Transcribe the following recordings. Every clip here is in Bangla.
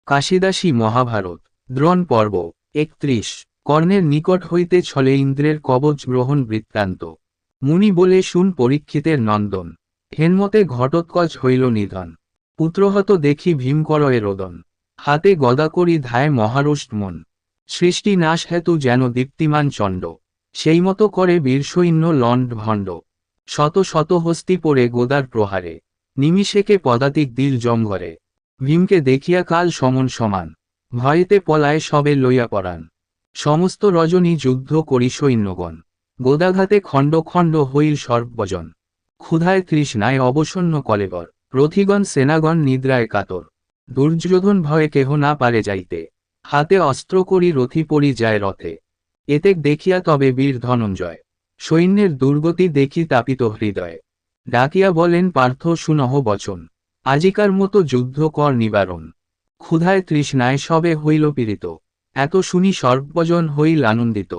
কাশিদাসী মহাভারত দ্রোণ পর্ব ৩১। কর্ণের নিকট হইতে ছলে ইন্দ্রের কবচ গ্রহণ বৃত্তান্ত। মুনি বলে শুন পরীক্ষিতের নন্দন, হেন্মতে ঘটোৎকচ হইল নিধন। পুত্রহত দেখি ভীমকরয়ে রোদন, হাতে গদা করি ধায় মহারোষ্ট মন। সৃষ্টি নাশ হেতু যেন দীপ্তিমান চণ্ড, সেই মতো করে বীরসৈন্য লণ্ড ভণ্ড। শত শত হস্তি পড়ে গোদার প্রহারে, নিমিষেকে পদাতিক দিল জমঘরে। ভীমকে দেখিয়া কাল সমন সমান, ভয়েতে পলায় সবে লইয়া পরাণ। সমস্ত রজনী যুদ্ধ করি সৈন্যগণ, গোদাঘাতে খণ্ড খণ্ড হইল সর্বজন। ক্ষুধায় তৃষ্ণায় অবসন্ন কলেবর, রথিগণ সেনাগণ নিদ্রায় কাতর। দুর্যোধন ভয়ে কেহ না পারে যাইতে, হাতে অস্ত্র করি রথি পরি যায় রথে। এতেক দেখিয়া তবে বীর ধনঞ্জয়, সৈন্যের দুর্গতি দেখি তাপিত হৃদয়ে। ডাকিয়া বলেন পার্থ শুনহ বচন, আজিকার মতো যুদ্ধ কর নিবারণ। ক্ষুধায় তৃষ্ণায় সবে হইল পীড়িত, এত শুনি সর্বজন হইল আনন্দিত।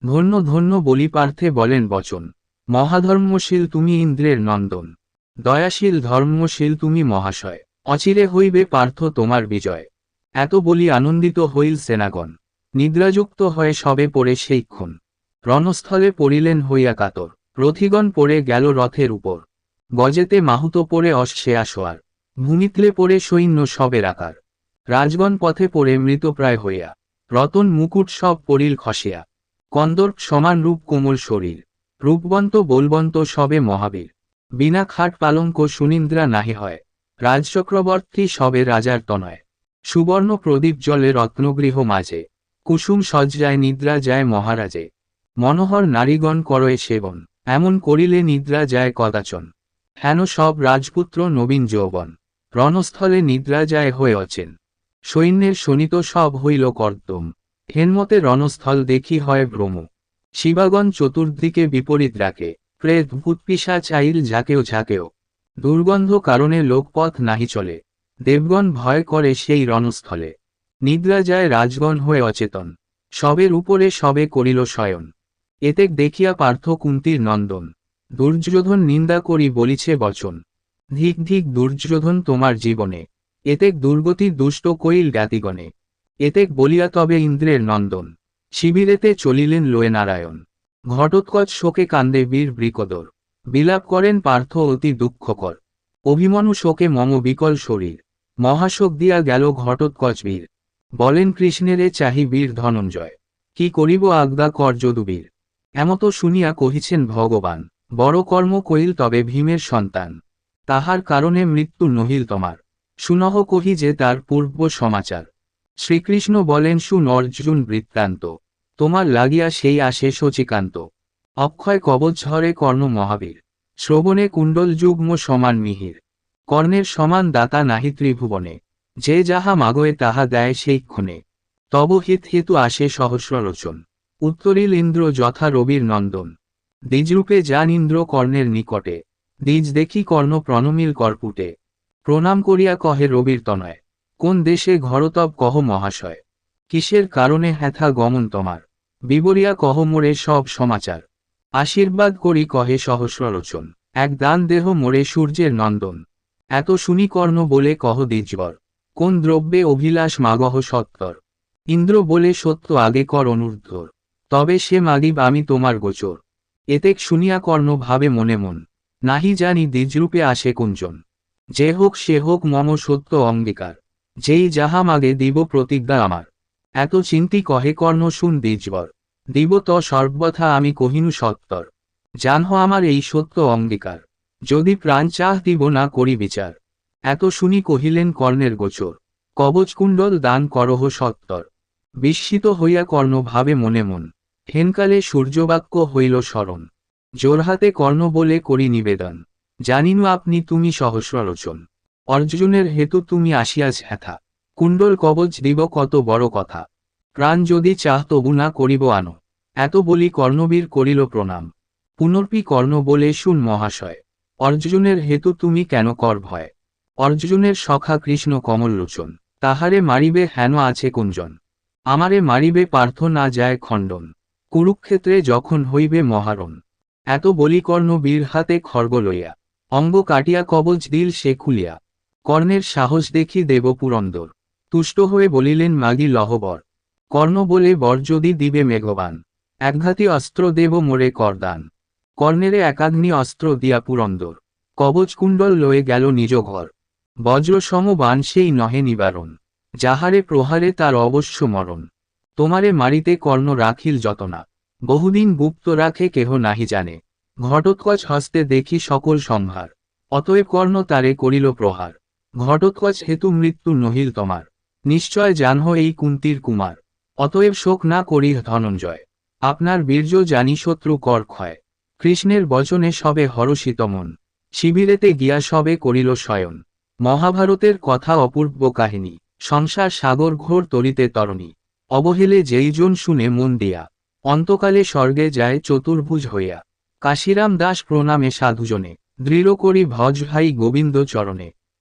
ধন্য ধন্য বলি পার্থে বলেন বচন, মহাধর্মশীল তুমি ইন্দ্রের নন্দন। দয়াশীল ধর্মশীল তুমি মহাশয়, অচিরে হইবে পার্থ তোমার বিজয়। এত বলি আনন্দিত হইল সেনাগণ, নিদ্রাযুক্ত হয়ে সবে পড়ে সেইক্ষণ। রণস্থলে পড়িলেন হইয়া কাতর, রথিগণ পড়ে গেল রথের উপর। গজেতে মাহুত পড়ে অশ্বে আসোয়ার, ভূমিতলে পড়ে সৈন্য সবের আকার। রাজগণ পথে পড়ে মৃতপ্রায় হইয়া, রতন মুকুট সব পড়িল খসিয়া। কন্দর্প সমান রূপ কোমল শরীর, রূপবন্ত বলবন্ত সবে মহাবীর। বিনা খাট পালঙ্ক সুনিন্দ্রা নাহি হয়, রাজচক্রবর্তী সবে রাজার তনয়। সুবর্ণ প্রদীপ জলে রত্নগৃহ মাঝে, কুসুম সজ্জায় নিদ্রা যায় মহারাজে। মনোহর নারীগণ করয়ে সেবন, এমন করিলে নিদ্রা যায় কদাচন। হেন সব রাজপুত্র নবীন যৌবন, রণস্থলে নিদ্রা যায় হয়ে অচেন। সৈন্যের শোণিত সব হইল কর্দম, হেন্মতে রণস্থল দেখি হয় ভ্রম। শিবাগণ চতুর্দিকে বিপরীত রাখে, প্রেত ভূতপিশাচ আইল ঝাঁকেও ঝাঁকেও। দুর্গন্ধ কারণে লোকপথ নাহি চলে, দেবগণ ভয় করে সেই রণস্থলে। নিদ্রা যায় রাজগণ হয়ে অচেতন, সবের উপরে সবে করিল শয়ন। এতেক দেখিয়া পার্থ কুন্তীর নন্দন, দুর্যোধন নিন্দা করি বলিছে বচন। ধিক ধিক দুর্যোধন তোমার জীবনে, এতেক দুর্গতি দুষ্ট কইল জ্ঞাতিগণে। এতেক বলিয়া তবে ইন্দ্রের নন্দন, শিবিরেতে চলিলেন লয়ে নারায়ণ। ঘটোৎকচ শোকে কান্দে বীর বৃকদর, বিলাপ করেন পার্থ অতি দুঃখকর। অভিমন্যু শোকে মম বিকল শরীর, মহাশোক দিয়া গেল ঘটোৎকচ বীর। বলেন কৃষ্ণেরে চাহি বীর ধনঞ্জয়, কি করিব আজ্ঞা কর যদুবীর। এমত শুনিয়া কহিছেন ভগবান, বড় কর্ম কইল তবে ভীমের সন্তান। তাহার কারণে মৃত্যু নহিল তোমার, শুনহ কহি যে তার পূর্ব সমাচার। শ্রীকৃষ্ণ বলেন শুন অর্জুন বৃত্তান্ত, তোমার লাগিয়া সেই আসে শচিকান্ত। অক্ষয় কবচ ঝরে কর্ণ মহাবীর, শ্রবণে কুণ্ডল যুগ্ম সমান মিহির। কর্ণের সমান দাতা নাহি ত্রিভুবনে, যে যাহা মাগয়ে তাহা দেয় সেই ক্ষণে। তব হিত হেতু আসে সহস্রলোচন, উত্তরিল ইন্দ্র যথা রবির নন্দন। দ্বিজরূপে যান ইন্দ্র কর্ণের নিকটে, দ্বিজ দেখি কর্ণ প্রণমিল করপুটে। প্রণাম করিয়া কহে রবির তনয়, কোন দেশে ঘরতব কহ মহাশয়। কিসের কারণে হেথা গমন তোমার, বিবরিয়া কহ মোরে সব সমাচার। আশীর্বাদ করি কহে সহস্রলোচন, এক দান দেহ মোরে সূর্যের নন্দন। এত শুনি কর্ণ বলে কহ দ্বিজবর, কোন দ্রব্যে অভিলাষ মাগহ সত্তর। ইন্দ্র বলে সত্য আগে কর অনুর্ধর, তবে সে মাগিব আমি তোমার গোচর। এতেক শুনিয়া কর্ণ ভাবে মনে মন, নাহি জানি দ্বিজরূপে আসে কোনজন। যে হোক সে হোক মম সত্য অঙ্গীকার, যেই যাহা মাগে দিব প্রতিজ্ঞা আমার। এত চিন্তি কহে কর্ণ শুন দ্বিজবর, দিব ত সর্বথা আমি কহিনু সত্তর। জানহ আমার এই সত্য অঙ্গীকার, যদি প্রাণ চাহ দিব না করি বিচার। এত শুনি কহিলেন কর্ণের গোচর, কবচকুণ্ডল দান করহ সত্তর। বিস্মিত হইয়া কর্ণ ভাবে মনে মন, হেনকালে সূর্যবাক্য হইল স্মরণ। জোরহাতে কর্ণ বলে করি নিবেদন, জানিনু আপনি তুমি সহস্রলোচন। অর্জুনের হেতু তুমি আসিয়াছ হেথা, কুণ্ডল কবচ দিব কত বড় কথা। প্রাণ যদি চাহ তবু না করিব আনো, এত বলি কর্ণবীর করিল প্রণাম। পুনর্পি কর্ণ বলে শুন মহাশয়, অর্জুনের হেতু তুমি কেন কর ভয়। অর্জুনের সখা কৃষ্ণ কমললোচন, তাহারে মারিবে হেন আছে কোনজন। আমারে মারিবে পার্থ না যায় খণ্ডন, কুরুক্ষেত্রে যখন হইবে মহারণ। এত বলি কর্ণ বীর হাতে খড়গ লইয়া, অঙ্গ কাটিয়া কবচ দিল সে খুলিয়া। কর্ণের সাহস দেখি দেব পুরন্দর, তুষ্ট হয়ে বলিলেন মাগি লহবর। কর্ণ বলে বর যদি দিবে মেঘবান, একঘাতি অস্ত্র দেব মোরে করদান। কর্ণেরে একাগ্নি অস্ত্র দিয়া পুরন্দর, কবচকুণ্ডল লয়ে গেল নিজ ঘর। বজ্রসম বাণ সেই নহে নিবারণ, যাহারে প্রহারে তার অবশ্য মরণ। তোমারে মারিতে কর্ণ রাখিল যতনা, বহুদিন গুপ্ত রাখে কেহ নাহি জানে। ঘটোৎকচ হস্তে দেখি সকল সম্ভার, অতএব কর্ণ তারে করিল প্রহার। ঘটোৎকচ হেতু মৃত্যু নহিল তোমার, নিশ্চয় জানহ এই কুন্তির কুমার। অতএব শোক না করি ধনঞ্জয়, আপনার বীর্য জানি শত্রু কর ক্ষয়। কৃষ্ণের বচনে সবে হরষিত মন, শিবিরেতে গিয়া সবে করিল শয়ন। মহাভারতের কথা অপূর্ব কাহিনী, সংসার সাগর ঘোর তরিতে তরণী। অবহেলে যেইজন শুনে মন দিয়া, অন্তকালে স্বর্গে যায় চতুর্ভুজ হইয়া। কাশিরাম দাস প্রণামে সাধুজনে, দৃঢ় করি ভজ ভাই গোবিন্দ চরণে।